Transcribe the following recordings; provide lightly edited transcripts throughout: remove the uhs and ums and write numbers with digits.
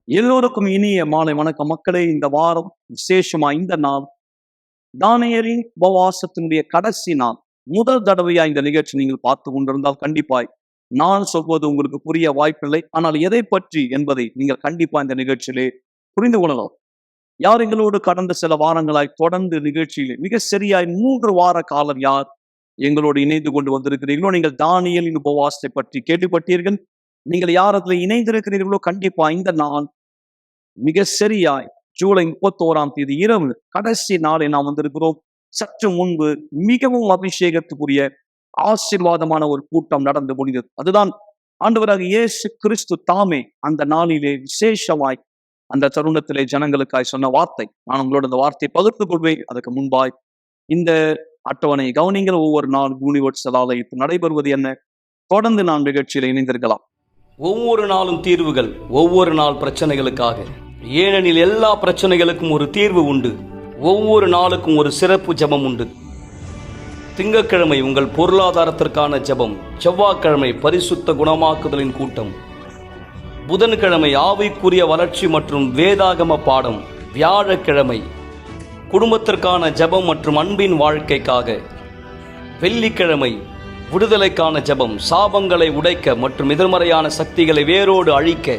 எல்லோருக்கும் இனிய மாலை வணக்கம் மக்களே. இந்த வாரம் விசேஷமா இந்த நாள் தானியேலின் உபவாசத்தினுடைய கடைசி நாள். முதல் தடவையா இந்த நிகழ்ச்சி நீங்கள் பார்த்து கொண்டிருந்தால் கண்டிப்பாய் நான் சொல்வது உங்களுக்கு புரிய வாய்ப்பில்லை. ஆனால் எதை பற்றி என்பதை நீங்கள் கண்டிப்பா இந்த நிகழ்ச்சியிலே புரிந்து கொள்ளலாம். யார் எங்களோடு கடந்த சில வாரங்களாய் தொடர்ந்து நிகழ்ச்சியிலே மிக சரியாய் 3 வார காலம் யார் எங்களோடு இணைந்து கொண்டு வந்திருக்கிறீர்களோ, நீங்கள் தானியேலின் உபவாசத்தை பற்றி கேள்விப்பட்டீர்கள். நீங்கள் யார் அதில் இணைந்திருக்கிறீர்களோ, கண்டிப்பா இந்த நாள் மிக சரியாய் ஜூலை 31ஆம் தேதி இரவு கடைசி நாளை நாம் வந்திருக்கிறோம். சற்று முன்பு மிகவும் அபிஷேகத்துக்குரிய ஆசீர்வாதமான ஒரு கூட்டம் நடந்து முடிந்தது. அதுதான் ஆண்டவராக இயேசு கிறிஸ்து தாமே அந்த நாளிலே விசேஷமாய் அந்த தருணத்திலே ஜனங்களுக்காய் சொன்ன வார்த்தை. நான் உங்களோட இந்த வார்த்தையை பகிர்ந்து கொள்வேன். அதுக்கு முன்பாய் இந்த அட்டவணை கவனிங்கள். ஒவ்வொரு நாள் யூனிவர்சல் ஆலயத்தில் நடைபெறுவது என்ன, தொடர்ந்து நான் நிகழ்ச்சியில் இணைந்திருக்கலாம். ஒவ்வொரு நாளும் தீர்வுகள், ஒவ்வொரு நாள் பிரச்சனைகளுக்காக. ஏனெனில் எல்லா பிரச்சனைகளுக்கும் ஒரு தீர்வு உண்டு. ஒவ்வொரு நாளுக்கும் ஒரு சிறப்பு ஜெபம் உண்டு. திங்கட்கிழமை உங்கள் பொருளாதாரத்திற்கான ஜெபம், செவ்வாய்க்கிழமை பரிசுத்த குணமாக்குதலின் கூட்டம், புதன்கிழமை ஆவிக்குரிய வளர்ச்சி மற்றும் வேதாகம பாடம், வியாழக்கிழமை குடும்பத்திற்கான ஜெபம் மற்றும் அன்பின் வாழ்க்கைக்காக, வெள்ளிக்கிழமை விடுதலைக்கான ஜெபம், சாபங்களை உடைக்க மற்றும் எதிர்மறையான சக்திகளை வேரோடு அழிக்க,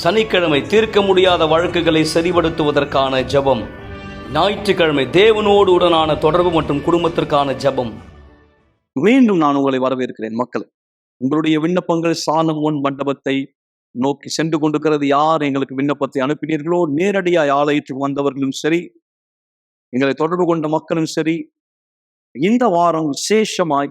சனிக்கிழமை தீர்க்க முடியாத வழக்குகளை சரிபடுத்துவதற்கான ஜெபம், ஞாயிற்றுக்கிழமை தேவனோடு உடனான தொடர்பு மற்றும் குடும்பத்திற்கான ஜெபம். மீண்டும் நான் உங்களை வரவேற்கிறேன். மக்கள், உங்களுடைய விண்ணப்பங்கள் சாலம் 1 மண்டபத்தை நோக்கி சென்று கொண்டிருக்கிறது. யார் எங்களுக்கு விண்ணப்பத்தை அனுப்பினீர்களோ, நேரடியாய் ஆலயத்துக்கு வந்தவர்களும் சரி, எங்களை தொடர்பு கொண்ட மக்களும் சரி, இந்த வாரம் விசேஷமாய்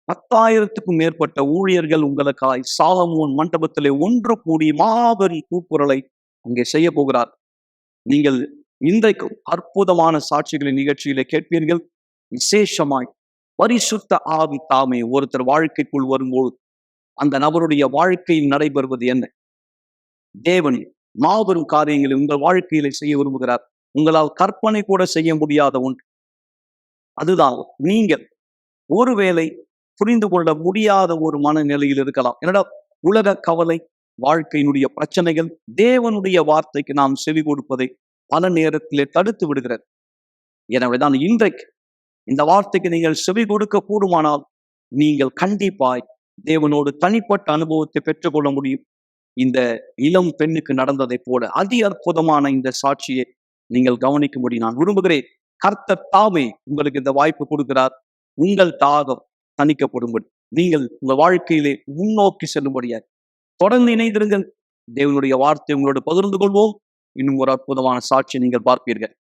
10,000க்கும் மேற்பட்ட ஊழியர்கள் உங்களுக்காய் சாலமோன் மண்டபத்திலே ஒன்று கூடி மாபெரும் கூக்குரலை அங்கே செய்ய போகிறார். நீங்கள் இன்றைக்கு அற்புதமான சாட்சிகளின் நிகழ்ச்சியிலே கேட்பீர்கள். விசேஷமாய் பரிசுத்த ஆவி தாமே ஒருத்தர் வாழ்க்கைக்குள் வரும்போது அந்த நபருடைய வாழ்க்கையில் நடைபெறுவது என்ன, தேவன் மாபெரும் காரியங்களை உங்கள் வாழ்க்கையில செய்ய விரும்புகிறார். உங்களால் கற்பனை கூட செய்ய முடியாத ஒன்று. அதுதான் நீங்கள் ஒருவேளை புரிந்து கொள்ள முடியாத ஒரு மனநிலையில் இருக்கலாம். என்னடா உலக கவலை, வாழ்க்கையினுடைய பிரச்சனைகள் தேவனுடைய வார்த்தைக்கு நாம் செவி கொடுப்பதை பல நேரத்திலே தடுத்து விடுகிறது. எனவேதான் இன்றைக்கு இந்த வார்த்தைக்கு நீங்கள் செவி கொடுக்க கூடுமானால் நீங்கள் கண்டிப்பாய் தேவனோடு தனிப்பட்ட அனுபவத்தை பெற்றுக்கொள்ள முடியும். இந்த இளம் பெண்ணுக்கு நடந்ததை போல அதி அற்புதமான இந்த சாட்சியை நீங்கள் கவனிக்கும்படி நான் விரும்புகிறேன். கர்த்தர் தாமே உங்களுக்கு இந்த வாய்ப்பு கொடுக்கிறார். உங்கள் தாகம் தணிக்கப்படும்படி, நீங்கள் உங்கள் வாழ்க்கையிலே முன்னோக்கி செல்லும்படியாக தொடர்ந்து இணைந்திருங்கள். தேவனுடைய வார்த்தை உங்களோடு பகிர்ந்து கொள்வோம். இன்னும் ஒரு அற்புதமான சாட்சியை நீங்கள் பார்ப்பீர்கள்.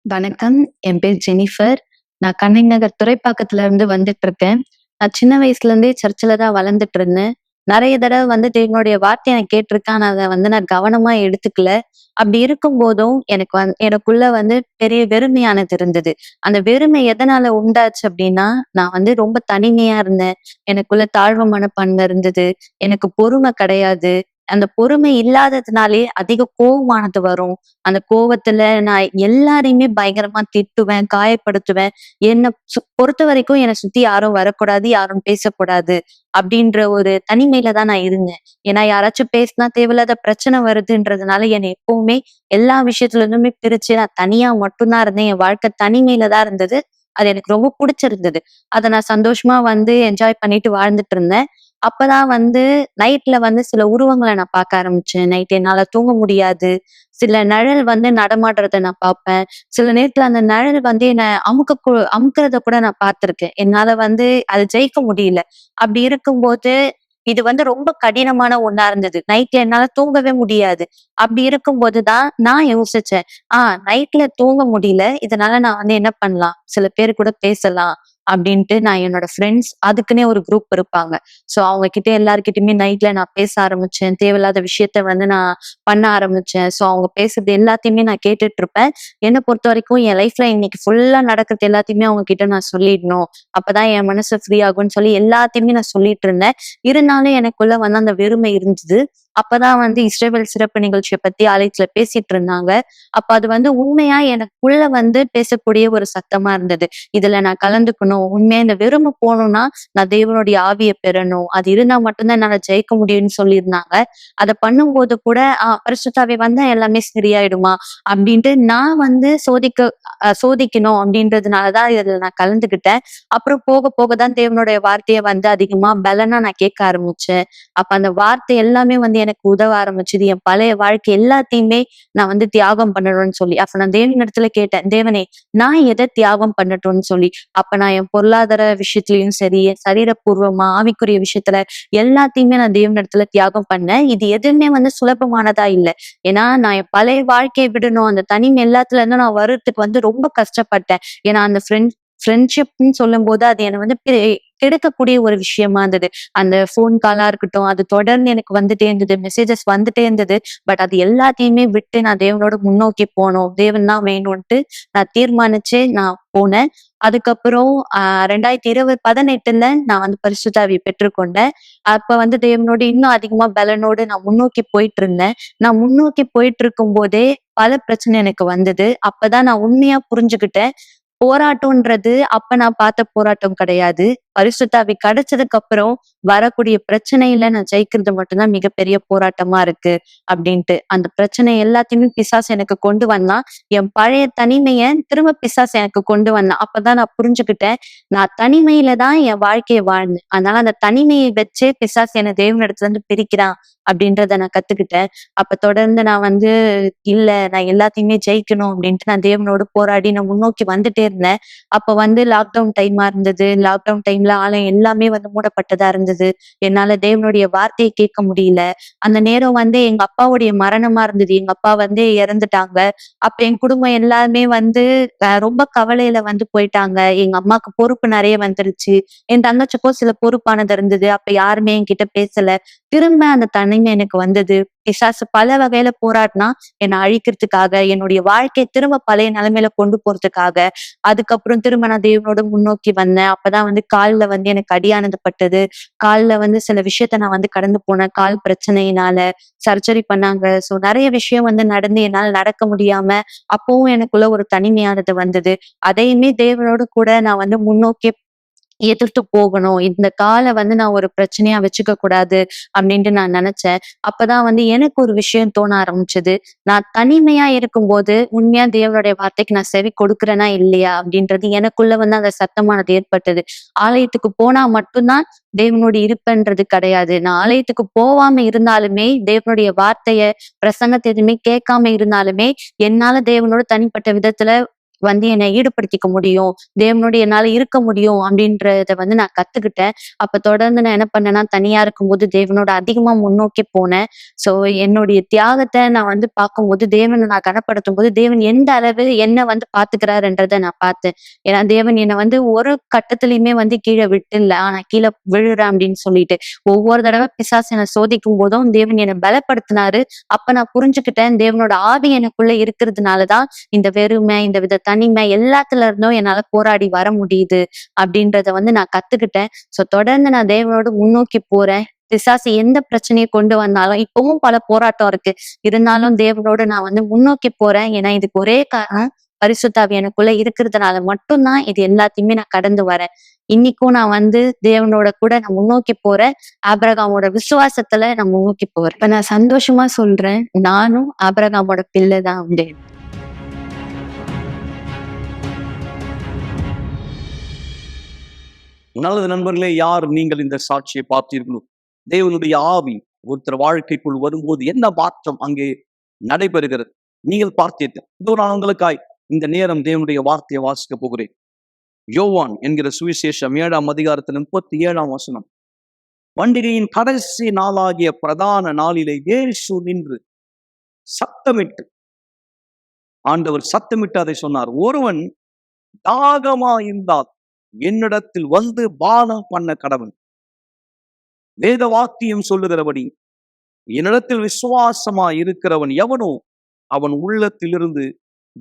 வணக்கம், என் பேர் ஜெனிஃபர். நான் கண்ணகி நகர் துறைப்பாக்கத்துல இருந்து வந்துட்டு இருக்கேன். நான் சின்ன வயசுல இருந்தே சர்ச்சில் தான் வளர்ந்துட்டு இருந்தேன். நிறைய தடவை தேவனுடைய வார்த்தையை நான் கேட்டிருக்கேன். அதை நான் கவனமா எடுத்துக்கல. அப்படி இருக்கும் போதும் எனக்குள்ள பெரிய வெறுமையானது இருந்தது. அந்த வெறுமை எதனால உண்டாச்சு அப்படின்னா, நான் ரொம்ப தனிமையா இருந்தேன். எனக்குள்ள தாழ்வு மனப்பான்மை இருந்தது. எனக்கு பொறுமை கிடையாது. அந்த பொறுமை இல்லாததுனாலே அதிக கோபமானது வரும். அந்த கோபத்துல நான் எல்லாரையுமே பயங்கரமா திட்டுவேன், காயப்படுத்துவேன். என்னை பொறுத்த வரைக்கும் என்னை சுத்தி யாரும் வரக்கூடாது, யாரும் பேசக்கூடாது அப்படின்ற ஒரு தனிமையில தான் நான் இருந்தேன். ஏன்னா யாராச்சும் பேசினா தேவையில்லாத பிரச்சனை வருதுன்றதுனால என்னை எப்பவுமே எல்லா விஷயத்துல இருந்துமே பிரிச்சு நான் தனியா மட்டும்தான் இருந்தேன். என் வாழ்க்கை தனிமையில தான் இருந்தது. அது எனக்கு ரொம்ப பிடிச்சிருந்தது. அதை நான் சந்தோஷமா என்ஜாய் பண்ணிட்டு வாழ்ந்துட்டு இருந்தேன். அப்பதான் நைட்ல சில உருவங்களை நான் பார்க்க ஆரம்பிச்சேன். நைட் என்னால தூங்க முடியாது. சில நிழல் நடமாடுறத நான் பார்ப்பேன். சில நேரத்துல அந்த நிழல் என்னை அமுக்குறத கூட நான் பார்த்திருக்கேன். என்னால அதை ஜெயிக்க முடியல. அப்படி இருக்கும்போது இது ரொம்ப கடினமான ஒண்ணா இருந்தது. நைட்ல என்னால தூங்கவே முடியாது. அப்படி இருக்கும்போதுதான் நான் யோசிச்சேன், நைட்ல தூங்க முடியல, இதனால நான் என்ன பண்ணலாம், சில பேர் கூட பேசலாம் அப்படின்ட்டு நான் என்னோட ஃப்ரெண்ட்ஸ், அதுக்குன்னே ஒரு குரூப் இருப்பாங்க. சோ அவங்க கிட்ட எல்லார்கிட்டயுமே நைட்ல நான் பேச ஆரம்பிச்சேன். தேவையில்லாத விஷயத்த நான் பண்ண ஆரம்பிச்சேன். சோ அவங்க பேசுறது எல்லாத்தையுமே நான் கேட்டுட்டு இருப்பேன். என்னை பொறுத்த வரைக்கும் என் லைஃப்ல இன்னைக்கு ஃபுல்லா நடக்கிறது எல்லாத்தையுமே அவங்க கிட்ட நான் சொல்லிடணும், அப்பதான் என் மனசு ஃப்ரீ ஆகும்னு சொல்லி எல்லாத்தையுமே நான் சொல்லிட்டு இருந்தேன். இருந்தாலும் எனக்குள்ள அந்த வெறுமை இருந்தது. அப்பதான் வந்து இஸ்ரவேல் சிறப்பு நிகழ்ச்சியை பத்தி ஆலயத்துல பேசிட்டு இருந்தாங்க. அப்ப அது வந்து உண்மையா எனக்குள்ள வந்து பேசக்கூடிய ஒரு சத்தமா இருந்தது. இதுல நான் கலந்துக்கணும். உண்மையா இந்த விரும்ப போகணும்னா நான் தேவனுடைய ஆவியை பெறணும். அது இருந்தா மட்டும்தான் என்னால ஜெயிக்க முடியும்னு சொல்லியிருந்தாங்க. அத பண்ணும்போது கூட பரிசுத்த ஆவி வந்தா எல்லாமே சரியாயிடுமா அப்படின்ட்டு நான் வந்து சோதிக்கணும் அப்படின்றதுனாலதான் இதுல நான் கலந்துக்கிட்டேன். அப்புறம் போக போக தான் தேவனுடைய வார்த்தையை வந்து அதிகமா பலனா நான் கேட்க ஆரம்பிச்சேன். அப்ப அந்த வார்த்தை எல்லாமே வந்து எனக்கு உதவ ஆரம்பிச்சுது. என் பழைய வாழ்க்கை எல்லாத்தையுமே நான் வந்து தியாகம் பண்ணணும்னு சொல்லி. அப்ப நான் தேவன் இடத்துல கேட்டேன், தேவனே நான் எதை தியாகம் பண்ணட்டும்னு சொல்லி. அப்ப நான் என் பொருளாதார விஷயத்திலயும் சரி, என் சரீரபூர்வமா ஆவிக்குரிய விஷயத்துல எல்லாத்தையுமே நான் தேவன் இடத்துல தியாகம் பண்ணேன். இது எதுவுமே வந்து சுலபமானதா இல்ல. ஏன்னா நான் என் பழைய வாழ்க்கையை விடணும், அந்த தனிமை எல்லாத்துல இருந்து நான் வர்றதுக்கு வந்து ரொம்ப கஷ்டப்பட்டேன். ஏன்னா அந்த ஃப்ரெண்ட்ஷிப்னு சொல்லும் போது அது என்னை வந்து கெடுக்கக்கூடிய ஒரு விஷயமா இருந்தது. அந்த போன் காலா இருக்கட்டும், அது தொடர்ந்து எனக்கு வந்துட்டே இருந்தது, மெசேஜஸ் வந்துட்டே இருந்தது. பட் அது எல்லாத்தையுமே விட்டு நான் தேவனோட முன்னோக்கி போனோம், தேவன் தான் வேணும்ட்டு நான் தீர்மானிச்சு நான் போனேன். அதுக்கப்புறம் 2018 நான் வந்து பரிசுத்த ஆவியை பெற்றுக்கொண்டேன். அப்ப வந்து தேவனோட இன்னும் அதிகமா பலனோடு நான் முன்னோக்கி போயிட்டு இருந்தேன். நான் முன்னோக்கி போயிட்டு இருக்கும் போதே பல பிரச்சனை எனக்கு வந்தது. அப்பதான் நான் உண்மையா புரிஞ்சுக்கிட்டேன், போராட்டம்ன்றது அப்ப நான் பார்த்த போராட்டம் கிடையாது. பரிசுத்த ஆவி கிடைச்சதுக்கு அப்புறம் வரக்கூடிய பிரச்சனையில நான் ஜெயிக்கிறது மட்டும்தான் மிகப்பெரிய போராட்டமா இருக்கு அப்படின்ட்டு. அந்த பிரச்சனை எல்லாத்தையுமே பிசாசு எனக்கு கொண்டு வந்தான். என் பழைய தனிமைய திரும்ப பிசாசு எனக்கு கொண்டு வந்தான். அப்பதான் நான் புரிஞ்சுக்கிட்டேன், நான் தனிமையில தான் என் வாழ்க்கையை வாழ்ந்தேன். அதனால அந்த தனிமையை வச்சே பிசாசு என்னை தேவனிடத்துல இருந்து பிரிக்கிறான் அப்படின்றத நான் கத்துக்கிட்டேன். அப்ப தொடர்ந்து நான் வந்து இல்ல, நான் எல்லாத்தையுமே ஜெயிக்கணும் அப்படின்ட்டு நான் தேவனோடு போராடி நான் முன்னோக்கி வந்துட்டே இருந்தேன். அப்ப வந்து லாக்டவுன் டைமா இருந்தது. லாக்டவுன் டைம்ல ஆலயம் எல்லாமே வந்து மூடப்பட்டதா இருந்தது. என்னால தேவனுடைய வார்த்தையை கேட்க முடியல. அந்த நேரம் வந்து எங்க அப்பாவுடைய மரணமா இருந்தது. எங்க அப்பா வந்து இறந்துட்டாங்க. அப்ப என் குடும்பம் எல்லாமே வந்து ரொம்ப கவலையில வந்து போயிட்டாங்க. எங்க அம்மாக்கு பொறுப்பு நிறைய வந்துருச்சு. என் தங்கச்சிக்கும் சில பொறுப்பானது இருந்தது. அப்ப யாருமே என்கிட்ட பேசல. திரும்ப அந்த தனிமை எனக்கு வந்தது. பிசாசு பல வகையில போராடினா என்னை அழிக்கிறதுக்காக, என்னுடைய வாழ்க்கையை திரும்ப பழைய நிலைமையில கொண்டு போறதுக்காக. அதுக்கப்புறம் திரும்ப நான் தேவனோட முன்னோக்கி வந்தேன். அப்பதான் வந்து கால்ல வந்து எனக்கு அடியானது பட்டது. கால்ல வந்து சில விஷயத்த நான் வந்து கடந்து போனேன். கால் பிரச்சனையினால சர்ஜரி பண்ணாங்க. சோ நிறைய விஷயம் வந்து நடந்து என்னால நடக்க முடியாம அப்பவும் எனக்குள்ள ஒரு தனிமையானது வந்தது. அதையுமே தேவனோடு கூட நான் வந்து முன்னோக்கி எதிர்த்து போகணும். இந்த காலை வந்து நான் ஒரு பிரச்சனையா வச்சுக்க கூடாது அப்படின்ட்டு நான் நினைச்சேன். அப்பதான் வந்து எனக்கு ஒரு விஷயம் தோண ஆரம்பிச்சது. நான் தனிமையா இருக்கும்போது உண்மையா தேவனுடைய வார்த்தைக்கு நான் செவி கொடுக்கிறேனா இல்லையா அப்படின்றது எனக்குள்ள வந்து அந்த சத்தமானது ஏற்பட்டது. ஆலயத்துக்கு போனா மட்டும்தான் தேவனுடைய இருப்புன்றது கிடையாது. நான் ஆலயத்துக்கு போகாம இருந்தாலுமே, தேவனுடைய வார்த்தைய பிரசங்கத்தை எதுவுமே கேட்காம இருந்தாலுமே, என்னால தேவனோட தனிப்பட்ட விதத்துல வந்து என்னை ஈடுபடுத்திக்க முடியும், தேவனோட என்னால இருக்க முடியும் அப்படின்றத வந்து நான் கத்துக்கிட்டேன். அப்ப தொடர்ந்து நான் என்ன பண்ணேன்னா, தனியா இருக்கும்போது தேவனோட அதிகமா முன்னோக்கி போனேன். சோ என்னுடைய தியாகத்தை நான் வந்து பார்க்கும்போது, தேவனை நான் கனப்படுத்தும் போது தேவன் எந்த அளவு என்ன வந்து பாத்துக்கிறாருன்றத நான் பார்த்தேன். ஏன்னா தேவன் என்னை வந்து ஒரு கட்டத்திலயுமே வந்து கீழே விட்டுல, நான் கீழே விழுறேன் அப்படின்னு சொல்லிட்டு ஒவ்வொரு தடவை பிசாசு என்னை சோதிக்கும் போதும் தேவன் என்னை பலப்படுத்தினாரு. அப்ப நான் புரிஞ்சுக்கிட்டேன், தேவனோட ஆவி எனக்குள்ள இருக்கிறதுனாலதான் இந்த வெறுமை, இந்த வித தனிமை எல்லாத்துல இருந்தும் என்னால போராடி வர முடியுது அப்படின்றத வந்து நான் கத்துக்கிட்டேன். சோ தொடர்ந்து நான் தேவனோட முன்னோக்கி போறேன். பிசாசு எந்த பிரச்சனையை கொண்டு வந்தாலும், இப்பவும் பல போராட்டம் இருக்கு, இருந்தாலும் தேவனோட நான் வந்து முன்னோக்கி போறேன். ஏன்னா இதுக்கு ஒரே காரணம், பரிசுத்த ஆவி எனக்குள்ள இருக்கிறதுனால மட்டும்தான் இது எல்லாத்தையுமே நான் கடந்து வரேன். இன்னைக்கும் நான் வந்து தேவனோட கூட நான் முன்னோக்கி போறேன். ஆபிரகாமோட விசுவாசத்துல நான் முன்னோக்கி போறேன். இப்ப நான் சந்தோஷமா சொல்றேன், நானும் ஆபிரகாமோட பிள்ளை தான் அப்படின்னு. நல்லது நண்பர்களே, யார் நீங்கள் இந்த சாட்சியை பார்த்தீர்களோ, தேவனுடைய ஆவி ஒருத்தர் வாழ்க்கைக்குள் வரும்போது என்ன மாற்றம் அங்கே நடைபெறுகிறது நீங்கள் பார்த்தீர்கள். இதோ நான் உங்களுக்காய் இந்த நேரம் தேவனுடைய வார்த்தையை வாசிக்க போகிறேன். யோவான் என்கிற சுவிசேஷம் 7ஆம் அதிகாரத்தில் 37ஆம் வசனம். பண்டிகையின் கடைசி நாளாகிய பிரதான நாளிலே இயேசு நின்று சத்தமிட்டு, ஆண்டவர் சத்தமிட்டு அதை சொன்னார், ஒருவன் தாகமா இருந்தால் என்னிடத்தில் வந்து பானம் பண்ண கடவன். வேத வாக்கியம் சொல்லுகிறபடி என்னிடத்தில் விசுவாசமா இருக்கிறவன் எவனோ அவன் உள்ளத்திலிருந்து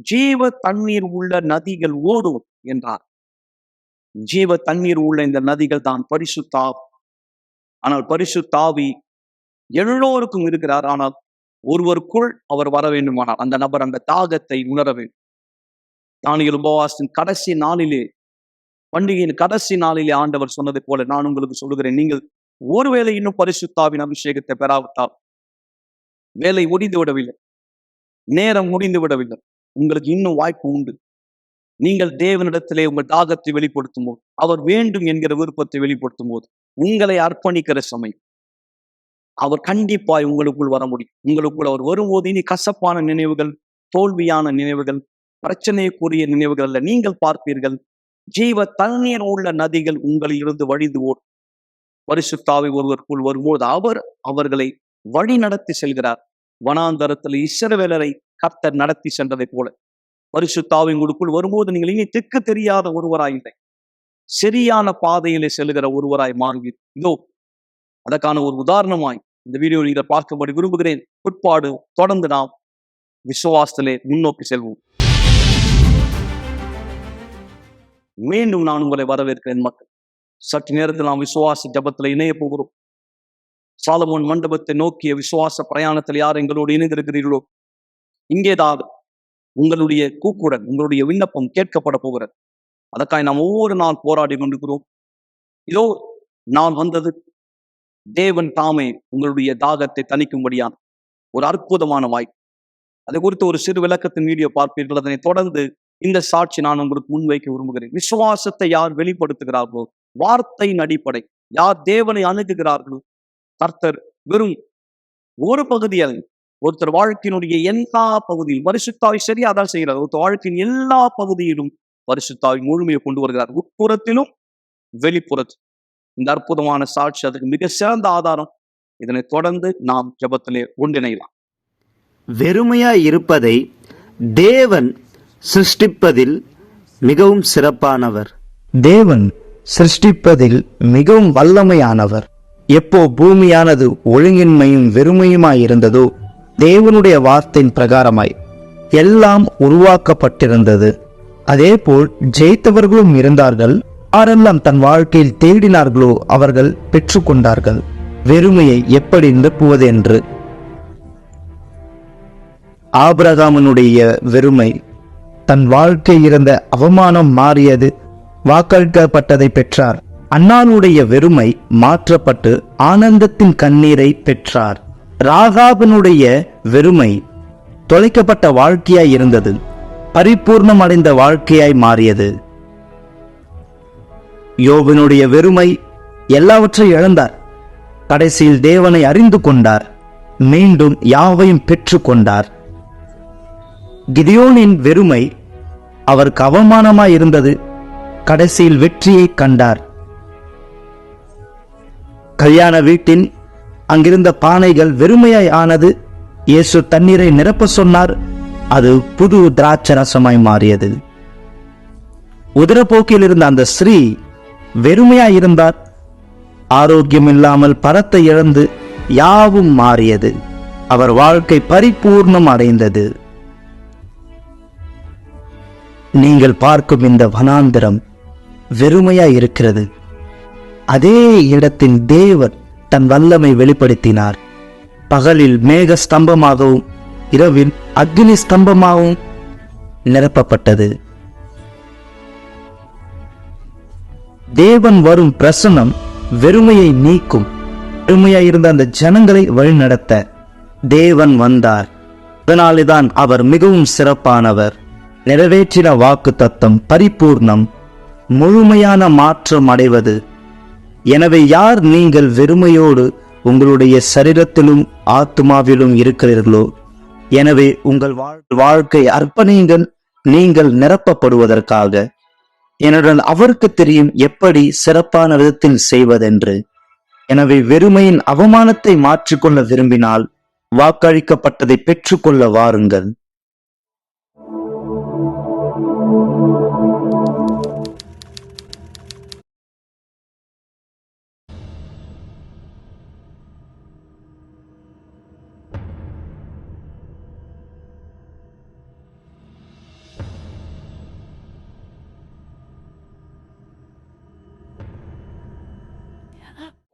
ஜீவ தண்ணீர் உள்ள நதிகள் ஓடும் என்றார். ஜீவ தண்ணீர் உள்ள இந்த நதிகள் தான் பரிசுத்த ஆவி. ஆனால் பரிசுத்த ஆவி எல்லோருக்கும் இருக்கிறார். ஆனால் ஒருவருக்குள் அவர் வர வேண்டுமானால் அந்த நபர் அந்த தாகத்தை உணர வேண்டும். தானியேல் உபவாசத்தின் கடைசி நாளிலே, பண்டிகையின் கடைசி நாளிலே ஆண்டவர் சொன்னது போல நான் உங்களுக்கு சொல்லுகிறேன், நீங்கள் ஒருவேளை இன்னும் பரிசுத்தாவின் அபிஷேகத்தை பெறாவிட்டால் வேலை முடிந்து விடவில்லை, நேரம் முடிந்து விடவில்லை, உங்களுக்கு இன்னும் வாய்ப்பு உண்டு. நீங்கள் தேவனிடத்திலே உங்கள் தாகத்தை வெளிப்படுத்தும் போது, அவர் வேண்டும் என்கிற விருப்பத்தை வெளிப்படுத்தும் போது, உங்களை அர்ப்பணிக்கிற சமயம் அவர் கண்டிப்பாய் உங்களுக்குள் வர முடியும். உங்களுக்குள் அவர் வரும்போது இனி கசப்பான நினைவுகள், தோல்வியான நினைவுகள், பிரச்சனைக்குரிய நினைவுகள் அல்ல, நீங்கள் பார்ப்பீர்கள் ஜீவ தண்ணீர் உள்ள நதிகள் உங்களில் இருந்து வழிந்து ஓடும். பரிசுத்தாவி ஒருவருக்குள் வரும்போது அவர் அவர்களை வழி நடத்தி செல்கிறார். வனாந்தரத்தில் இஸ்ரவேலரை கர்த்தர் நடத்தி சென்றதை போல பரிசுத்தாவி உங்களுக்குள் வரும்போது நீங்கள் இனி திக்கு தெரியாத ஒருவராய் இல்லை, சரியான பாதையிலே செல்லுகிற ஒருவராய் மாறுவீர். இதோ அதற்கான ஒரு உதாரணமாய் இந்த வீடியோ நீங்க பார்க்கும்படி விரும்புகிறேன். பிற்பாடு தொடர்ந்து நாம் விசுவாசத்திலே முன்னோக்கி செல்வோம். மீண்டும் நான் உங்களை வரவேற்கிறேன் மக்கள். சற்று நேரத்தில் நாம் விசுவாச ஜபத்தில் இணைய போகிறோம். சாலமோன் மண்டபத்தை நோக்கிய விசுவாச பிரயாணத்தில் யார் எங்களோடு இணைந்திருக்கிறீர்களோ, இங்கேதான் உங்களுடைய கூக்குரல், உங்களுடைய விண்ணப்பம் கேட்கப்பட போகிறது. அதற்காக நாம் ஒவ்வொரு நாள் போராடி கொண்டிருக்கிறோம். இதோ நான் வந்தது தேவன் தாமே உங்களுடைய தாகத்தை தணிக்கும்படியான ஒரு அற்புதமான வாய்ப்பு. அதை குறித்து ஒரு சிறு விளக்கத்தின் வீடியோ பார்ப்பீர்கள். அதனை தொடர்ந்து இந்த சாட்சி நான் உங்களுக்கு முன்வைக்க விரும்புகிறேன். விசுவாசத்தை யார் வெளிப்படுத்துகிறார்களோ, வார்த்தையின் அடிப்படை யார் தேவனை அணுகுகிறார்களோ, கர்த்தர் வெறும் ஒரு பகுதியில் ஒருத்தர் வாழ்க்கையினுடைய எல்லா பகுதியிலும் பரிசுத்தாவி சரியா தான் செய்கிறார். ஒருத்தர் வாழ்க்கையின் எல்லா பகுதியிலும் பரிசுத்தாவி முழுமையை கொண்டு வருகிறார், உட்புறத்திலும் வெளிப்புறத்திலும். இந்த அற்புதமான சாட்சி அதுக்கு மிக சிறந்த ஆதாரம். இதனை தொடர்ந்து நாம் ஜெபத்திலே ஒன்றிணையலாம். வெறுமையாய் இருப்பதை தேவன் சிருஷ்டிப்பதில் மிகவும் சிறப்பானவர். தேவன் சிருஷ்டிப்பதில் மிகவும் வல்லமையானவர். எப்போ பூமியானது ஒழுங்கின்மையும் வெறுமையுமாயிருந்ததோ, தேவனுடைய வார்த்தையின் பிரகாரமாய் எல்லாம் உருவாக்கப்பட்டிருந்தது. அதேபோல் ஜெயித்தவர்களும் இருந்தார்கள். யாரெல்லாம் தன் வாழ்க்கையில் தேடினார்களோ அவர்கள் பெற்றுக்கொண்டார்கள். வெறுமையை எப்படி நிரப்புவது என்று. ஆபிரகாமினுடைய வெறுமை, தன் வாழ்க்கை இருந்த அவமானம் மாறியது, வாக்களிக்கப்பட்டதை பெற்றார். அன்னாளுடைய வெறுமை மாற்றப்பட்டு ஆனந்தத்தின் கண்ணீரை பெற்றார். ராகாபினுடைய வெறுமை தொலைக்கப்பட்ட வாழ்க்கையாய் இருந்தது, பரிபூர்ணம் அடைந்த வாழ்க்கையாய் மாறியது. யோபினுடைய வெறுமை எல்லாவற்றையும் இழந்தார், கடைசியில் தேவனை அறிந்து கொண்டார், மீண்டும் யாவையும் பெற்று கொண்டார். கிதியோனின் வெறுமை அவருக்கு அவமானமாய் இருந்தது, கடைசியில் வெற்றியை கண்டார். கல்யாண வீட்டின் அங்கிருந்த பானைகள் வெறுமையாய் ஆனது. இயேசு தண்ணீரை நிரப்ப சொன்னார், அது புது திராட்சை ரசமாய் மாறியது. உதரப்போக்கில் இருந்த அந்த ஸ்ரீ வெறுமையாய் இருந்தார், ஆரோக்கியம் இல்லாமல் பரத்தை இழந்து யாவும் மாறியது. அவர் வாழ்க்கை பரிபூர்ணம் அடைந்தது. நீங்கள் பார்க்கும் இந்த வனாந்திரம் வெறுமையாய் இருக்கிறது. அதே இடத்தில் தேவன் தன் வல்லமை வெளிப்படுத்தினார். பகலில் மேக ஸ்தம்பமாகவும் இரவில் அக்னி ஸ்தம்பமாகவும் நிரப்பப்பட்டது. தேவன் வரும் பிரசன்னம் வெறுமையை நீக்கும். வெறுமையாய் இருந்த அந்த ஜனங்களை வழிநடத்த தேவன் வந்தார். அதனால்தான் அவர் மிகவும் சிறப்பானவர். நிறைவேற்றின வாக்கு தத்தம் பரிபூர்ணம், முழுமையான மாற்றம் அடைவது. எனவே யார் நீங்கள் வெறுமையோடு உங்களுடைய சரீரத்திலும் ஆத்மாவிலும் இருக்கிறீர்களோ, எனவே உங்கள் வாழ்க்கை அர்ப்பணியுங்கள், நீங்கள் நிரப்பப்படுவதற்காக. ஏனென்றால் அவருக்கு தெரியும் எப்படி சிறப்பான விதத்தில் செய்வதென்று. எனவே வெறுமையின் அவமானத்தை மாற்றிக்கொள்ள விரும்பினால் வாக்களிக்கப்பட்டதை பெற்றுக்கொள்ள வாருங்கள்.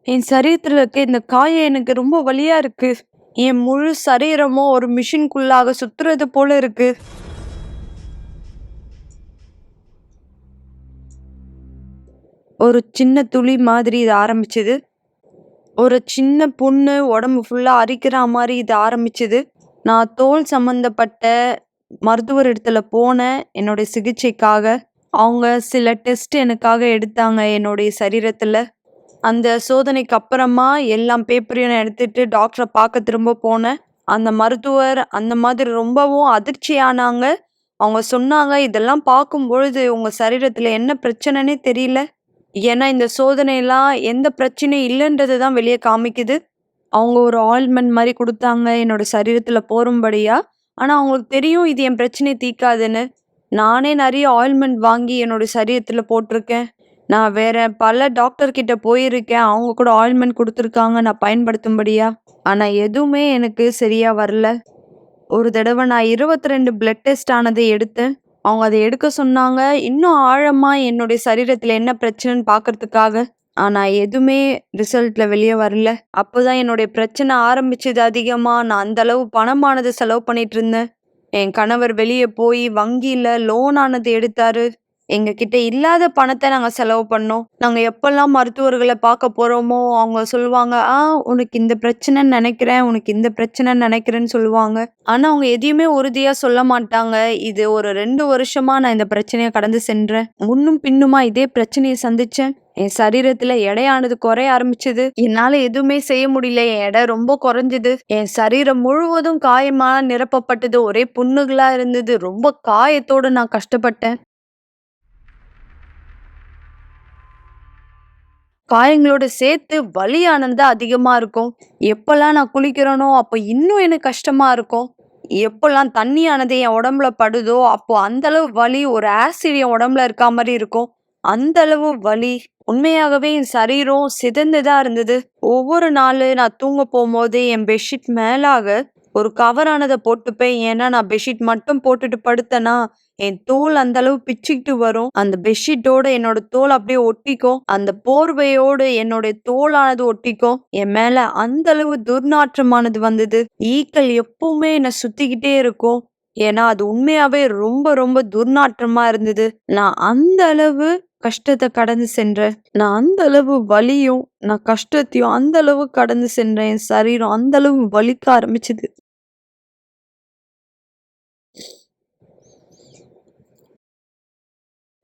என் சரீரத்துல இருக்க இந்த காயம் எனக்கு ரொம்ப வலியா இருக்கு. என் முழு சரீரமும் ஒரு மிஷின்குள்ளாக சுத்துறது போல இருக்கு. ஒரு சின்ன துளி மாதிரி இது ஆரம்பிச்சது. ஒரு சின்ன புண்ணு உடம்பு ஃபுல்லா அரிக்கிற மாதிரி இது ஆரம்பிச்சது. நான் தோல் சம்பந்தப்பட்ட மருத்துவர் இடத்துல போனேன் என்னுடைய சிகிச்சைக்காக. அவங்க சில டெஸ்ட் எனக்காக எடுத்தாங்க என்னுடைய சரீரத்துல. அந்த சோதனைக்கு அப்புறமா எல்லா பேப்பரையும் நான் எடுத்துட்டு டாக்டரை பார்க்க திரும்ப போனேன். அந்த மருத்துவர் அந்த மாதிரி ரொம்பவும் அதிர்ச்சியானாங்க. அவங்க சொன்னாங்க, இதெல்லாம் பார்க்கும்பொழுது உங்க சரீரத்துல என்ன பிரச்சனைன்னே தெரியல. ஏன்னா இந்த சோதனையெல்லாம் எந்த பிரச்சனையும் இல்லைன்றது தான் வெளியே காமிக்குது. அவங்க ஒரு ஆயில்மெண்ட் மாதிரி குடுத்தாங்க என்னோட சரீரத்துல போடும்படியா. ஆனா அவங்களுக்கு தெரியும் இது என் பிரச்சனைய தீர்க்காதுன்னு. நானே நெறைய ஆயில்மெண்ட் வாங்கி என்னோட சரீரத்துல போட்டிருக்கேன். நான் வேற பல டாக்டர் கிட்ட போயிருக்கேன். அவங்க கூட ஆயில்மெண்ட் குடுத்துருக்காங்க நான் பயன்படுத்தும்படியா. ஆனா எதுவுமே எனக்கு சரியா வரல. ஒரு தடவை நான் 22 பிளட் டெஸ்ட் ஆனதை எடுத்தேன். அவங்க அதை எடுக்க சொன்னாங்க. இன்னும் ஆழமா என்னுடைய சரீரத்துல என்ன பிரச்சனைன்னு பார்க்கறதுக்காக. ஆனா எதுவுமே ரிசல்ட்ல வெளியே வரல. அப்போதான் என்னுடைய பிரச்சனை ஆரம்பிச்சது அதிகமா. நான் அந்த அளவு பணமானது செலவு பண்ணிட்டு இருந்தேன். என் கணவர் வெளியே போய் வங்கியில லோன் ஆனது எடுத்தாரு. எங்க கிட்ட இல்லாத பணத்தை நாங்க செலவு பண்ணோம். நாங்க எப்பெல்லாம் மருத்துவர்களை பார்க்க போறோமோ அவங்க சொல்லுவாங்க, உனக்கு இந்த பிரச்சனைன்னு நினைக்கிறேன், உனக்கு இந்த பிரச்சனைன்னு நினைக்கிறேன்னு சொல்லுவாங்க. ஆனா அவங்க எதையுமே உறுதியா சொல்ல மாட்டாங்க. இது ஒரு 2 வருஷமா நான் இந்த பிரச்சனையை கடந்து சென்றேன். முன்னும் பின்னுமா இதே பிரச்சனையை சந்திச்சேன். என் சரீரத்துல எடையானது குறைய ஆரம்பிச்சது. என்னால எதுவுமே செய்ய முடியல. என் எடை ரொம்ப குறைஞ்சது. என் சரீரம் முழுவதும் காயமா நிரப்பப்பட்டது. ஒரே புண்ணுகளா இருந்தது. ரொம்ப காயத்தோட நான் கஷ்டப்பட்டேன். காயங்களோட சேர்த்து வலியானது அதிகமா இருக்கும். எப்பெல்லாம் நான் குளிக்கிறேனோ அப்போ இன்னும் எனக்கு கஷ்டமா இருக்கும். எப்பெல்லாம் தண்ணியானது என் உடம்புல படுதோ அப்போ அந்த அளவு வலி, ஒரு ஆசிட் என் உடம்புல இருக்க மாதிரி இருக்கும். அந்த அளவு வலி. உண்மையாகவே என் சரீரம் சிதைந்துதான் இருந்தது. ஒவ்வொரு நாளு நான் தூங்க போகும்போது என் பெட்ஷீட் மேலாக ஒரு கவரானதை போட்டுப்பேன். ஏன்னா நான் பெட்ஷீட் மட்டும் போட்டுட்டு படுத்தேனா என் தோல் அந்த அளவு பிச்சுக்கிட்டு வரும். அந்த பெட்ஷீட்டோட என்னோட தோல் அப்படியே ஒட்டிக்கும். அந்த போர்வையோடு என்னோட தோலானது ஒட்டிக்கும். என் மேல அந்த அளவு துர்நாற்றமானது வந்தது. ஈக்கள் எப்பவுமே என்னை சுத்திக்கிட்டே இருக்கும். ஏன்னா அது உண்மையாவே ரொம்ப ரொம்ப துர்நாற்றமா இருந்தது. நான் அந்த அளவு கஷ்டத்தை கடந்து சென்றேன். நான் அந்த அளவு வலியும் நான் கஷ்டத்தையும் அந்த அளவு கடந்து சென்றேன். என் சரீரம் அந்த அளவு வலிக்க ஆரம்பிச்சது.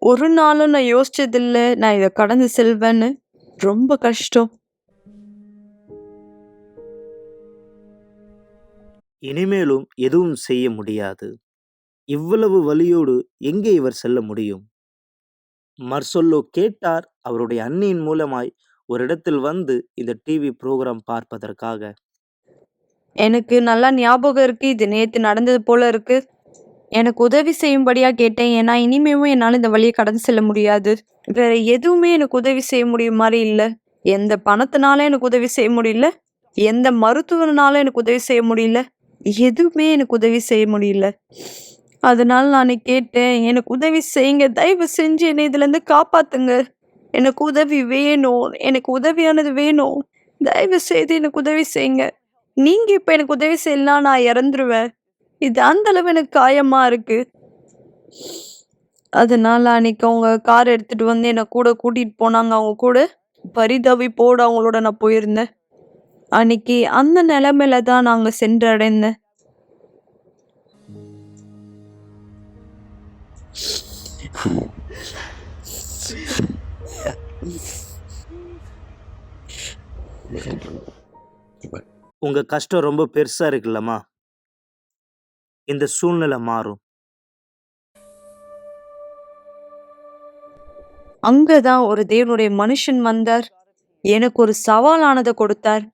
ஒரு நாளும் நான் யோசிச்சதில்ல நான் இதை கடந்து செல்வேன்னு. ரொம்ப கஷ்டம். இனிமேலும் எதுவும் செய்ய முடியாது. இவ்வளவு வலியோடு எங்கே இவர் செல்ல முடியும்? மர்சொல்லோ கேட்டார் அவருடைய அண்ணியின் மூலமாய் ஒரு இடத்தில் வந்து இந்த டிவி புரோகிராம் பார்ப்பதற்காக. எனக்கு நல்லா ஞாபகம் இருக்கு. இது நேத்து நடந்தது போல இருக்கு. எனக்கு உதவி செய்யும்படியா கேட்டேன். ஏன்னா இனிமேவும் என்னால இந்த வழியை கடந்து செல்ல முடியாது. வேற எதுவுமே எனக்கு உதவி செய்ய முடியும் மாதிரி இல்ல. எந்த பணத்தினால எனக்கு உதவி செய்ய முடியல. எந்த மருத்துவனால எனக்கு உதவி செய்ய முடியல. எதுவுமே எனக்கு உதவி செய்ய முடியல. அதனால நான் கேட்டேன், எனக்கு உதவி செய்யுங்க. தயவு செஞ்சு என்னை இதுல இருந்து காப்பாத்துங்க. எனக்கு உதவி வேணும். எனக்கு உதவியானது வேணும். தயவு செய்து எனக்கு உதவி செய்யுங்க. நீங்க இப்ப எனக்கு உதவி செய்யலாம் நான் இறந்துருவேன். இது அந்த அளவு எனக்கு காயமா இருக்கு. அதனால அன்னைக்கு அவங்க கார் எடுத்துட்டு வந்து என்னை கூட கூட்டிட்டு போனாங்க. அவங்க கூட பரிதவிப்போட அவங்களோட நான் போயிருந்தேன். அன்னைக்கு அந்த நிலைமையில தான் நாங்க சென்றடைந்தேன். உங்க கஷ்டம் ரொம்ப பெருசா இருக்குல்லம்மா. இந்த சூழ்நிலை மாறும். அங்கதான் ஒரு தேவனுடைய மனுஷன் வந்தார். எனக்கு ஒரு சவாலானதை கொடுத்தார்.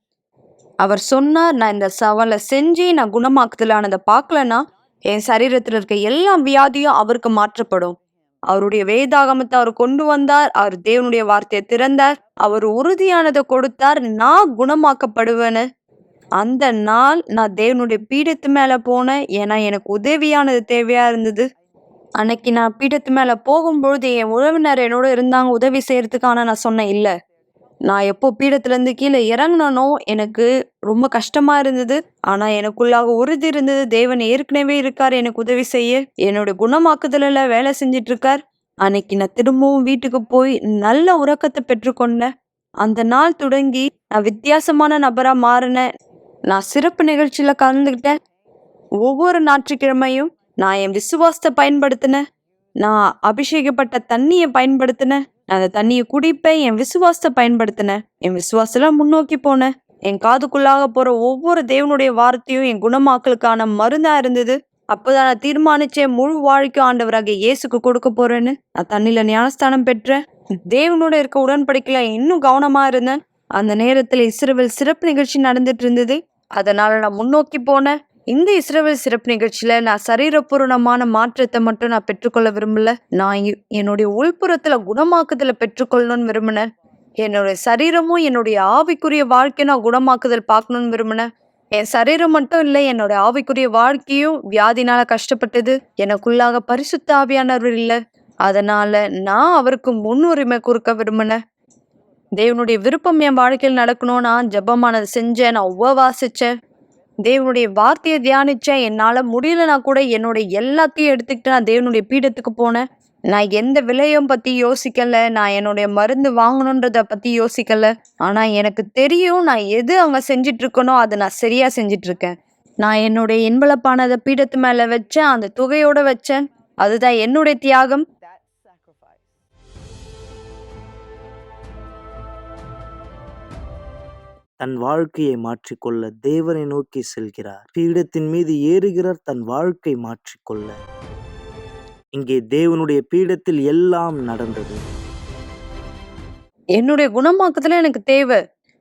அவர் சொன்னார், நான் இந்த சவாலை செஞ்சு நான் குணமாக்குதலானதை பார்க்கலன்னா என் சரீரத்தில் இருக்க எல்லா வியாதியும் அவருக்கு மாற்றப்படும். அவருடைய வேதாகமத்தை அவர் கொண்டு வந்தார். அவர் தேவனுடைய வார்த்தையை திறந்தார். அவர் உறுதியானதை கொடுத்தார், நான் குணமாக்கப்படுவேன்னு. அந்த நாள் நான் தேவனுடைய பீடத்து மேல போனேன். ஏன்னா எனக்கு உதவியானது தேவையா இருந்தது. அன்னைக்கு நான் பீடத்து மேல போகும்பொழுது என் உறவினர் என்னோட இருந்தாங்க உதவி செய்யறதுக்கு. ஆனா நான் சொன்னேன், இல்ல, நான் எப்போ பீடத்திலேருந்து கீழே இறங்குனனோ எனக்கு ரொம்ப கஷ்டமா இருந்தது. ஆனா எனக்குள்ளாக உறுதி இருந்தது. தேவன் ஏற்கனவே இருக்கார் எனக்கு உதவி செய்ய. என்னோட குணமாக்குதலில் வேலை செஞ்சிட்டு இருக்கார். அன்னைக்கு நான் திரும்பவும் வீட்டுக்கு போய் நல்ல உறக்கத்தை பெற்றுக்கொண்டேன். அந்த நாள் தொடங்கி நான் வித்தியாசமான நபரா மாறினேன். நான் சிறப்பு நிகழ்ச்சியில கலந்துக்கிட்டேன். ஒவ்வொரு ஞாயிற்றுக்கிழமையும் நான் என் விசுவாசத்தை பயன்படுத்தினேன். நான் அபிஷேகப்பட்ட தண்ணியை பயன்படுத்தினேன். நான் அந்த தண்ணியை குடிப்பேன். என் விசுவாசத்தை பயன்படுத்தினேன். என் விசுவாசத்துல முன்னோக்கி போனேன். என் காதுக்குள்ளாக போற ஒவ்வொரு தேவனுடைய வார்த்தையும் என் குணமாக்கலுக்கான மருந்தா இருந்தது. அப்போதான் நான் தீர்மானிச்சேன், முழு வாழ்க்கை ஆண்டவராக இயேசுக்கு கொடுக்க போறேன்னு. நான் தண்ணியில ஞானஸ்தானம் பெற்றேன். தேவனோட இருக்க உடன்படிக்கையில இன்னும் கவனமா இருந்தேன். அந்த நேரத்துல இஸ்ரவேல் சிறப்பு நிகழ்ச்சி நடந்துட்டு இருந்தது. அதனால நான் முன்னோக்கி போனேன். இந்த இஸ்ரவேல் சிறப்பு நிகழ்ச்சியில நான் சரீரபூர்ணமான மாற்றத்தை மட்டும் நான் பெற்றுக்கொள்ள விரும்பல. நான் என்னுடைய உள்புறத்துல குணமாக்குதலை பெற்றுக்கொள்ளணும்னு விரும்பினேன். என்னுடைய சரீரமும் என்னுடைய ஆவிக்குரிய வாழ்க்கையை நான் குணமாக்குதல் பார்க்கணும்னு விரும்பினேன். என் சரீரம் மட்டும் இல்லை, என்னோட ஆவிக்குரிய வாழ்க்கையும் வியாதினால கஷ்டப்பட்டது. எனக்குள்ளாக பரிசுத்த ஆவியானவர் இல்லை. அதனால நான் அவருக்கு முன்னுரிமை கொடுக்க விரும்பினேன். தேவனுடைய விருப்பம் என் வாழ்க்கையில் நடக்கணும். நான் ஜெபமானதை செஞ்சேன். நான் உபவாசிச்சேன். தேவனுடைய வார்த்தையை தியானிச்சேன். என்னால முடியலனா கூட என்னுடைய எல்லாத்தையும் எடுத்துக்கிட்டு நான் தேவனுடைய பீடத்துக்கு போனேன். நான் எந்த விலையும் பத்தி யோசிக்கல. நான் என்னுடைய மருந்து வாங்கணுன்றத பத்தி யோசிக்கல. ஆனா எனக்கு தெரியும், நான் எது அங்க செஞ்சிட்டு இருக்கனோ அதை நான் சரியா செஞ்சிட்டு இருக்கேன். நான் என்னுடைய என்பளப்பானதை பீடத்து மேல வச்சேன். அந்த தொகையோட வச்சேன். அதுதான் என்னுடைய தியாகம். தன் வாழ்க்கையை மாற்றிக்கொள்ள தேவனை நோக்கி செல்கிறார். பீடத்தின் மீது ஏறுகிறார் தன் வாழ்க்கை மாற்றிக்கொள்ள. இங்கே தேவனுடைய பீடத்தில் எல்லாம் நடந்தது. என்னுடைய குணமாக்குதல எனக்கு தேவை.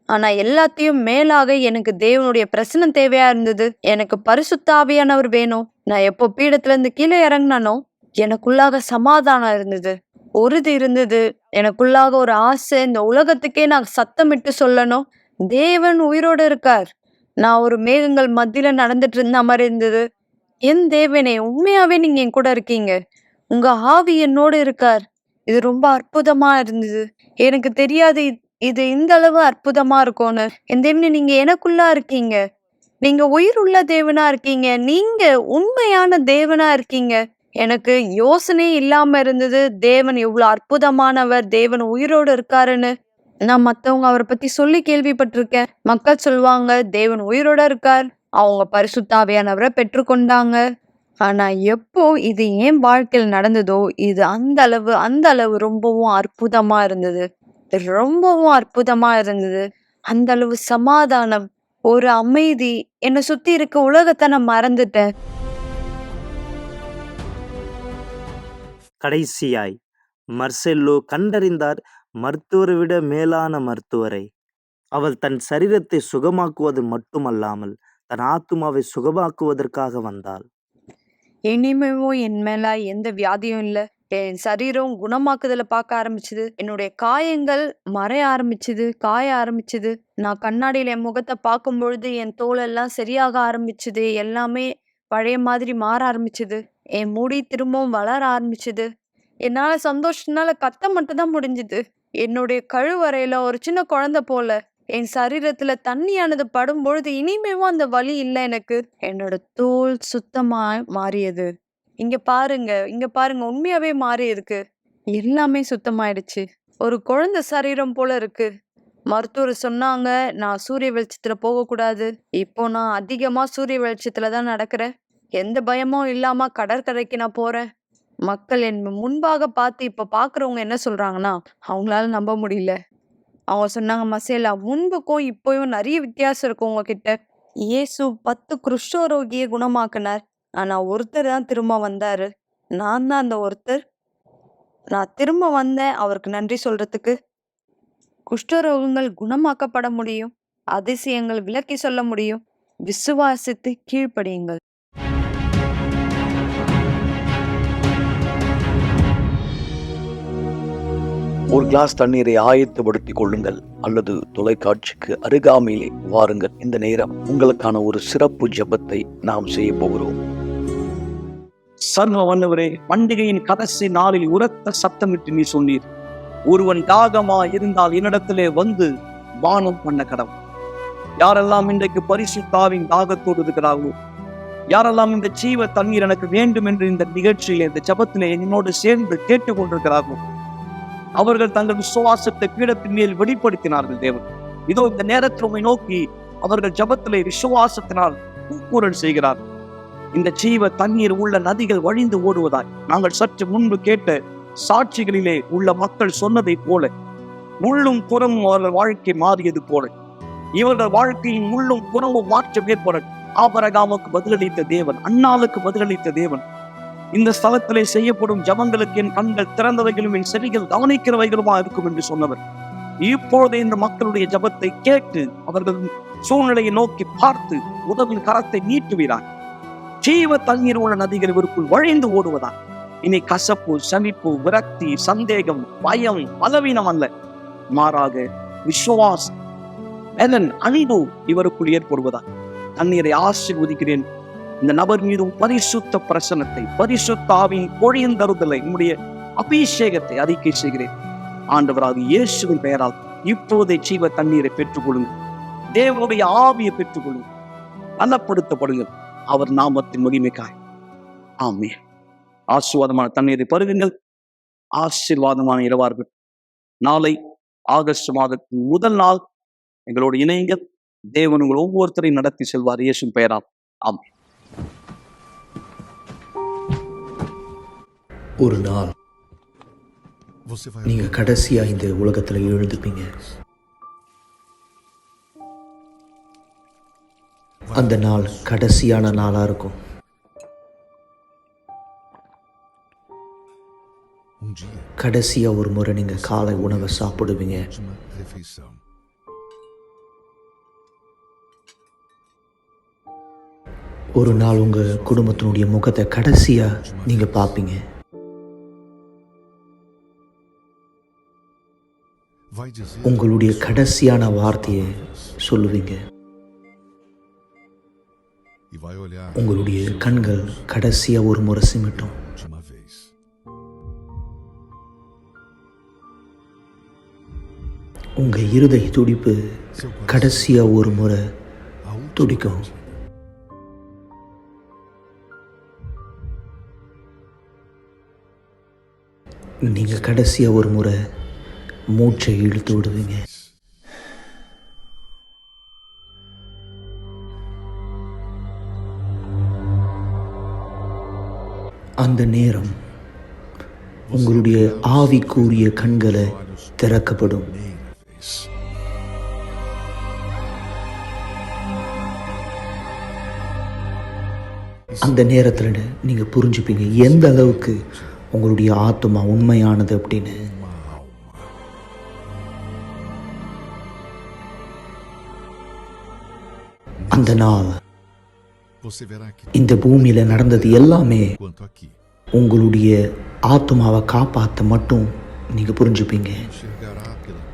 ஆனா எல்லாத்தையும் மேலாக எனக்கு தேவனுடைய பிரசனம் தேவையா இருந்தது. எனக்கு பரிசுத்த ஆவியானவர் வேணும். நான் எப்போ பீடத்துல இருந்து கீழே இறங்கினானோ எனக்குள்ளாக சமாதானம் இருந்தது, உறுதி இருந்தது. எனக்குள்ளாக ஒரு ஆசை, இந்த உலகத்துக்கே நான் சத்தமிட்டு சொல்லணும், தேவன் உயிரோடு இருக்கார். நான் ஒரு மேகங்கள் மத்தியில நடந்துட்டு இருந்த மாதிரி இருந்தது. என் தேவனே, உண்மையாவே நீங்க என் கூட இருக்கீங்க. உங்க ஆவி என்னோடு இருக்கார். இது ரொம்ப அற்புதமா இருந்தது. எனக்கு தெரியாது இது இந்த அளவு அற்புதமா இருக்கும்னு. என் தேவனே, நீங்க எனக்குள்ளா இருக்கீங்க. நீங்க உயிர் உள்ள தேவனா இருக்கீங்க. நீங்க உண்மையான தேவனா இருக்கீங்க. எனக்கு யோசனை இல்லாம இருந்தது, தேவன் எவ்வளவு அற்புதமானவர், தேவன் உயிரோடு இருக்காருன்னு. நான் மத்தவங்க அவரை பத்தி சொல்லி கேள்விப்பட்டிருக்கேன். மக்கள் சொல்லுவாங்க தேவன் உயிரோட இருக்கார், அவங்க பரிசுத்த ஆவியானவரை பெற்றுக்கொண்டாங்க. ஆனா எப்போ இது என் வாழ்க்கையில் நடந்ததோ, இது அந்த அளவு ரொம்பவும் அற்புதமா இருந்தது. ரொம்பவும் அற்புதமா இருந்தது. அந்த அளவு சமாதானம், ஒரு அமைதி. என்னை சுத்தி இருக்க உலகத்தை நான் மறந்துட்டேன். கடைசியாய் மர்செல்லோ கண்டறிந்தார் மருத்துவரை விட மேலான மருத்துவரை. அவள் தன் சரீரத்தை சுகமாக்குவது மட்டுமல்லாமல் தன் ஆத்துமாவை சுகமாக்குவதற்காக வந்தாள். இனிமேவும் என் மேல எந்த வியாதியும் இல்லை. என் சரீரம் குணமாக்குதலை பார்க்க ஆரம்பிச்சுது. என்னுடைய காயங்கள் மறைய ஆரம்பிச்சுது, காய ஆரம்பிச்சுது. நான் கண்ணாடியில என் முகத்தை பார்க்கும் பொழுது என் தோலெல்லாம் சரியாக ஆரம்பிச்சுது. எல்லாமே பழைய மாதிரி மாற ஆரம்பிச்சுது. என் முடி திரும்பவும் வளர ஆரம்பிச்சுது. என்னால சந்தோஷத்தினால கத்த மட்டும் தான் முடிஞ்சுது. என்னுடைய கழுவறையில ஒரு சின்ன குழந்தை போல என் சரீரத்துல தண்ணியானது படும் பொழுது இனிமேவும் அந்த வலி இல்லை எனக்கு. என்னோட தோல் சுத்தமா மாறியது. இங்க பாருங்க, உண்மையாவே மாறி இருக்கு. எல்லாமே சுத்தமாயிடுச்சு. ஒரு குழந்தை சரீரம் போல இருக்கு. மருத்துவர் சொன்னாங்க நான் சூரிய வெளிச்சத்துல போகக்கூடாது. இப்போ நான் அதிகமா சூரிய வெளிச்சத்துல தான் நடக்கிறேன். எந்த பயமும் இல்லாம கடற்கரைக்கு நான் போறேன். மக்கள் என் முன்பாக பார்த்து இப்ப பாக்குறவங்க என்ன சொல்றாங்கன்னா, அவங்களால நம்ப முடியல. அவங்க சொன்னாங்க, மசேலா, முன்புக்கும் இப்போயும் நிறைய வித்தியாசம் இருக்கும் உங்ககிட்ட. இயேசு 10 குஷ்டரோகியை குணமாக்குனார். ஆனா ஒருத்தர் தான் திரும்ப வந்தாரு. நான் தான் அந்த ஒருத்தர். நான் திரும்ப வந்தேன் அவருக்கு நன்றி சொல்றதுக்கு. குஷ்டரோகங்கள் குணமாக்கப்பட முடியும். அதிசயங்கள் விளக்கி சொல்ல முடியும். விசுவாசித்து கீழ்ப்படியுங்கள். ஒரு கிளாஸ் தண்ணீரை ஆயத்தப்படுத்திக் கொள்ளுங்கள் அல்லது தொலைக்காட்சிக்கு அருகாமையிலே வாருங்கள். இந்த நேரம் உங்களுக்கான ஒரு சிறப்பு ஜெபத்தை நாம் செய்ய போகிறோம். சர்வ வல்லவரே, பண்டிகையின் கடைசி நாளில் உரத்த சத்தமிட்டு நீ சொன்னீர், ஒருவன் தாகமா இருந்தால் என்னிடத்திலே வந்து பானம் பண்ண கடவுள். யாரெல்லாம் இன்றைக்கு பரிசுத்தாவின் தாகத்தோடு இருக்கிறார்களோ, யாரெல்லாம் இந்த ஜீவ தண்ணீர் எனக்கு வேண்டும் என்று இந்த நிகழ்ச்சியிலே, இந்த ஜபத்திலே என்னோடு சேர்ந்து கேட்டுக் கொண்டிருக்கிறார்களோ, அவர்கள் தங்கள் விசுவாசத்தை பீடத்தின் மேல் வெளிப்படுத்தினார்கள். தேவன் இதோ இந்த நேரத்தில் உம்மை நோக்கி அவர்கள் ஜபத்திலே விசுவாசத்தினால் கூக்குரல் செய்கிறார். இந்த ஜீவ தண்ணீர் உள்ள நதிகள் வழிந்து ஓடுவதாய் நாங்கள் சற்று முன்பு கேட்ட சாட்சிகளிலே உள்ள மக்கள் சொன்னதை போல, முள்ளும் புறமும் அவர்கள் வாழ்க்கை மாறியது போல இவர்கள் வாழ்க்கையின் முள்ளும் புறமும் மாற்றம் ஏற்பட ஆபிரகாமுக்கு பதிலளித்த தேவன், அன்னாளுக்கு பதிலளித்த தேவன், இந்த ஸ்தலத்திலே செய்யப்படும் ஜபங்களுக்கு என் கண்கள் திறந்தவைகளும் என் செவிகள் கவனிக்கிறவைகளுமா இருக்கும் என்று சொன்னவர், இப்பொழுதே இந்த மக்களுடைய ஜபத்தை கேட்டு அவர்கள் சூழ்நிலையை நோக்கி பார்த்து உதவின் கரத்தை நீட்டுகிறார். ஜீவ தண்ணீர் உள்ள நதிகள் இவருக்குள் வழிந்து ஓடுவதா. இனி கசப்பு, சமிப்பு, விரக்தி, சந்தேகம், பயம், பலவீனம் அல்ல, மாறாக விசுவாசம், பலன், அன்பு இவருக்குள் ஏற்படுவதா. தண்ணீரை ஆசீர்வதிக்கிறேன். இந்த நபர் மீதும் பரிசுத்த பிரசன்னத்தை, பரிசுத்த ஆவியின் பொழியந்தருதலை, நம்முடைய அபிஷேகத்தை அறிக்கை செய்கிறேன். ஆண்டவராக இயேசுவின் பெயரால் இப்போதே ஜீவ தண்ணீரை பெற்றுக்கொள்ளுங்கள். தேவனுடைய ஆவியை பெற்றுக்கொள்ளுங்கள். நலப்படுத்தப்படுங்கள் அவர் நாமத்தின் மகிமைக்காய். ஆமென். ஆசீர்வாதமான தண்ணீரை பருகுங்கள். ஆசீர்வாதமான இரவார்கள். நாளை ஆகஸ்ட் மாதத்தின் முதல் நாள் எங்களோடு இணையுங்கள். தேவன் உங்கள் ஒவ்வொருத்தரையும் நடத்தி செல்வார் இயேசுவின் பெயரால். ஆமென். ஒரு நாள் நீங்க கடைசியா இந்த உலகத்துல எழுந்துப்பீங்க. அந்த நாள் கடைசியான நாளா இருக்கும். கடைசியா ஒரு முறை நீங்க காலை உணவை சாப்பிடுவீங்க. ஒரு நாள் உங்க குடும்பத்தினுடைய முகத்தை கடைசியா நீங்க பார்ப்பீங்க. உங்களுடைய கடைசியான வார்த்தையை சொல்லுவீங்க. உங்களுடைய கண்கள் கடைசியா ஒரு முறை சிமிட்டும். உங்க இருதய துடிப்பு கடைசியா ஒரு முறை துடிக்கும். நீங்க கடைசியா ஒரு முறை மூச்சை இழுத்து விடுவீங்க. அந்த நேரம் உங்களுடைய ஆவிக்குரிய கண்களை திறக்கப்படும். அந்த நேரத்தில் நீங்க புரிஞ்சுப்பீங்க எந்த அளவுக்கு உங்களுடைய ஆத்மா உண்மையானது அப்படின்னு. அந்த நாள் இந்த பூமியில நடந்தது எல்லாமே உங்களுடைய ஆத்மாவை காப்பாற்ற மட்டும் நீங்க புரிஞ்சுப்பீங்க.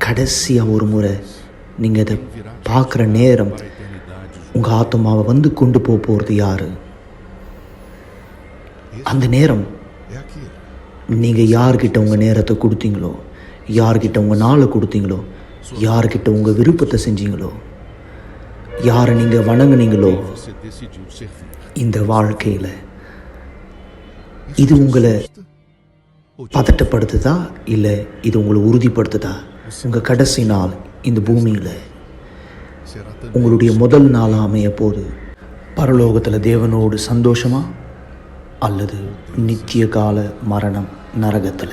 கடைசியா ஒரு முறை நீங்க இதை பார்க்குற நேரம் உங்க ஆத்மாவை வந்து கொண்டு போறது யாரு? அந்த நேரம் நீங்க யார்கிட்ட உங்க நேரத்தை கொடுத்தீங்களோ, யார்கிட்ட உங்க நாளை கொடுத்தீங்களோ, யார்கிட்ட உங்க விருப்பத்தை செஞ்சீங்களோ, யாரை நீங்க வணங்குனீங்களோ, இந்த வாழ்க்கையில இது உங்களை பதட்டப்படுத்துதா இல்ல இது உங்களை உறுதிப்படுத்துதா? உங்க கடைசி நாள் இந்த பூமியில உங்களுடைய முதல் நாள் அமைய போது பரலோகத்துல தேவனோடு சந்தோஷமா அல்லது நித்திய கால மரணம் நரகத்துல?